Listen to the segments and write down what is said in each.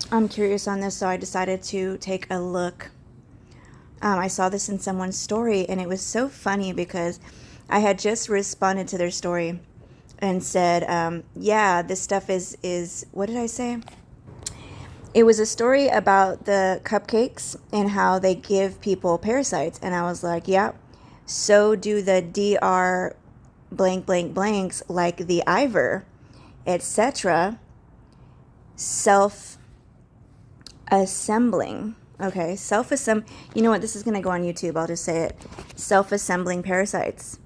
I'm curious on this, so I decided to take a look. I saw this in someone's story, and it was so funny because I had just responded to their story and said, "Yeah, this stuff is what did I say?" It was a story about the cupcakes and how they give people parasites, and I was like, "Yeah, so do the DR blank blank blanks, like the Ivor, etc. self assembling." Okay, you know what? This is going to go on YouTube. I'll just say it. Self assembling parasites.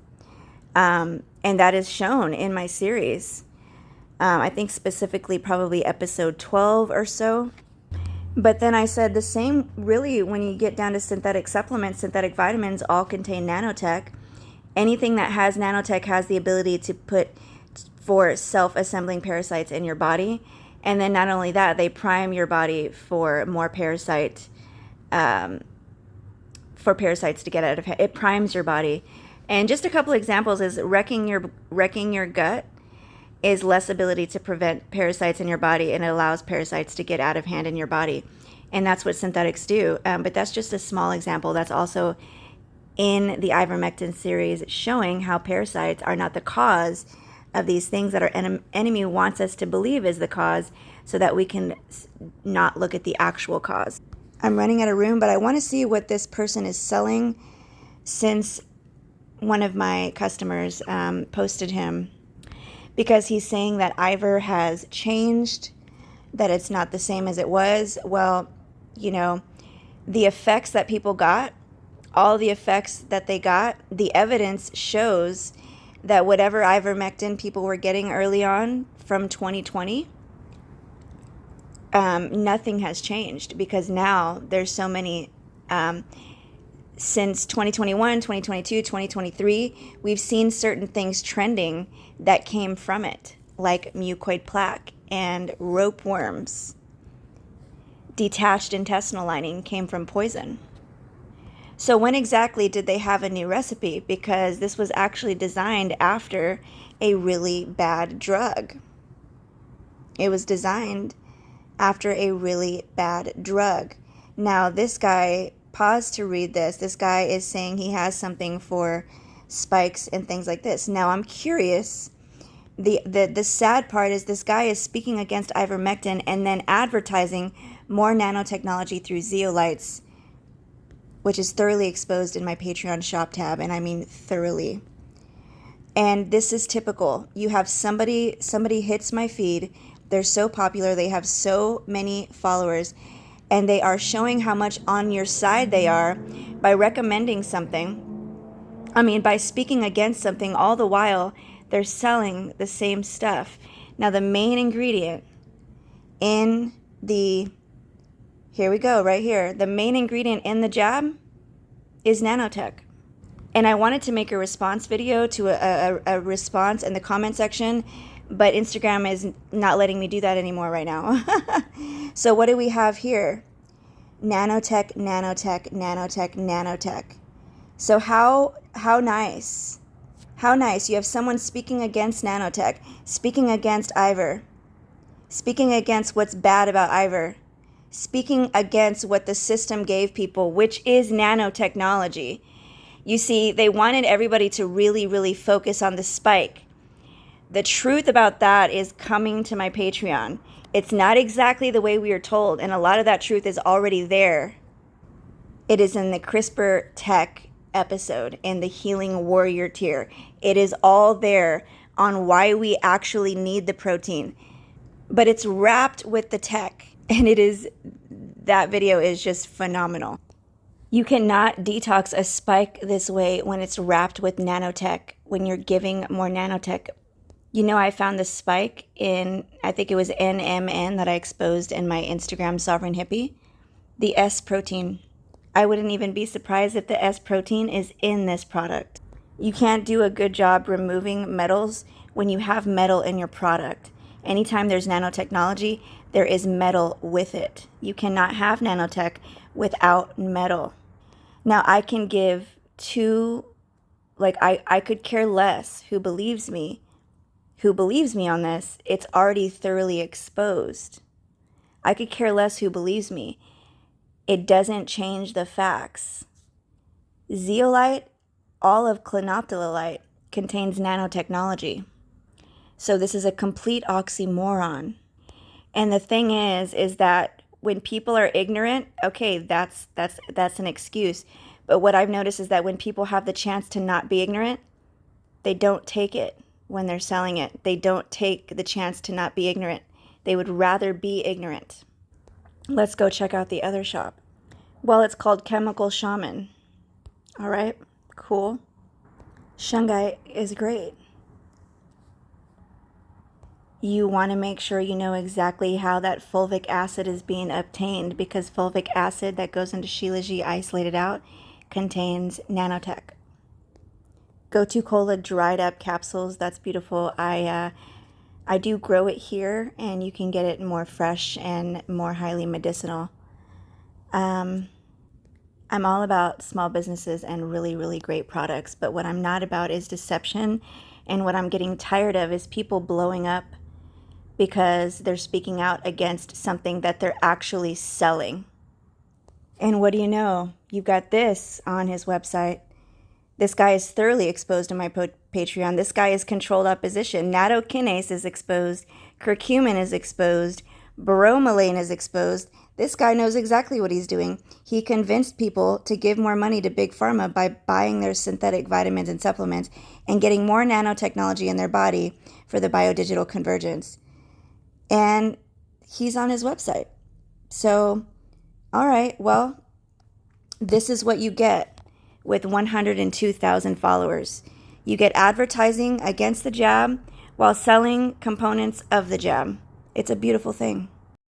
And that is shown in my series. I think specifically probably episode 12 or so. But then I said the same, really, when you get down to synthetic supplements, synthetic vitamins all contain nanotech. Anything that has nanotech has the ability to put for self-assembling parasites in your body. And then not only that, they prime your body for more for parasites to get out of hand. It primes your body. And just a couple examples is wrecking your gut is less ability to prevent parasites in your body, and it allows parasites to get out of hand in your body. And that's what synthetics do. But that's just a small example. That's also in the ivermectin series, showing how parasites are not the cause of these things that our enemy wants us to believe is the cause, so that we can not look at the actual cause. I'm running out of room, but I want to see what this person is selling, since one of my customers posted him, because he's saying that Ivor has changed, that it's not the same as it was. Well, the effects that people got, all the effects that they got, the evidence shows that whatever ivermectin people were getting early on from 2020, nothing has changed, because now there's so many, since 2021, 2022, 2023, we've seen certain things trending that came from it, like mucoid plaque and ropeworms. Detached intestinal lining came from poison. So when exactly did they have a new recipe? Because this was actually designed after a really bad drug. It was designed after a really bad drug. Now, this guy, pause to read this. This guy is saying he has something for spikes and things like this. Now, I'm curious. The sad part is this guy is speaking against ivermectin and then advertising more nanotechnology through zeolites, which is thoroughly exposed in my Patreon shop tab, and I mean thoroughly. And this is typical. You have somebody hits my feed. They're so popular. They have so many followers, and they are showing how much on your side they are by recommending something. By speaking against something, all the while they're selling the same stuff. Now, the main ingredient in here we go, right here. The main ingredient in the jab is nanotech. And I wanted to make a response video to a response in the comment section, but Instagram is not letting me do that anymore right now. So what do we have here? Nanotech, nanotech, nanotech, nanotech. So how nice. How nice. You have someone speaking against nanotech, speaking against Ivor, speaking against what's bad about Ivor, speaking against what the system gave people, which is nanotechnology. You see, they wanted everybody to really, really focus on the spike. The truth about that is coming to my Patreon. It's not exactly the way we are told, and a lot of that truth is already there. It is in the CRISPR tech episode, in the Healing Warrior tier. It is all there on why we actually need the protein. But it's wrapped with the tech, and that video is just phenomenal. You cannot detox a spike this way when it's wrapped with nanotech, when you're giving more nanotech. I found this spike in, I think it was NMN, that I exposed in my Instagram Sovereign Hippie. The S protein. I wouldn't even be surprised if the S protein is in this product. You can't do a good job removing metals when you have metal in your product. Anytime there's nanotechnology, there is metal with it. You cannot have nanotech without metal. Now, I can give I could care less who believes me on this. It's already thoroughly exposed. I could care less who believes me. It doesn't change the facts. Zeolite, all of clinoptilolite, contains nanotechnology. So this is a complete oxymoron. And the thing is that when people are ignorant, okay, that's an excuse. But what I've noticed is that when people have the chance to not be ignorant, they don't take it when they're selling it. They don't take the chance to not be ignorant. They would rather be ignorant. Let's go check out the other shop. Well, it's called Chemical Shaman. All right, cool. Shungite is great. You want to make sure you know exactly how that fulvic acid is being obtained, because fulvic acid that goes into Shilajit isolated out contains nanotech. Gotu Kola dried up capsules, that's beautiful. I do grow it here, and you can get it more fresh and more highly medicinal. I'm all about small businesses and really, really great products, but what I'm not about is deception, and what I'm getting tired of is people blowing up because they're speaking out against something that they're actually selling. And what do you know? You've got this on his website. This guy is thoroughly exposed in my Patreon. This guy is controlled opposition. Nattokinase is exposed. Curcumin is exposed. Bromelain is exposed. This guy knows exactly what he's doing. He convinced people to give more money to Big Pharma by buying their synthetic vitamins and supplements and getting more nanotechnology in their body for the biodigital convergence. And he's on his website. So, all right, well, this is what you get with 102,000 followers. You get advertising against the jab while selling components of the jab. It's a beautiful thing.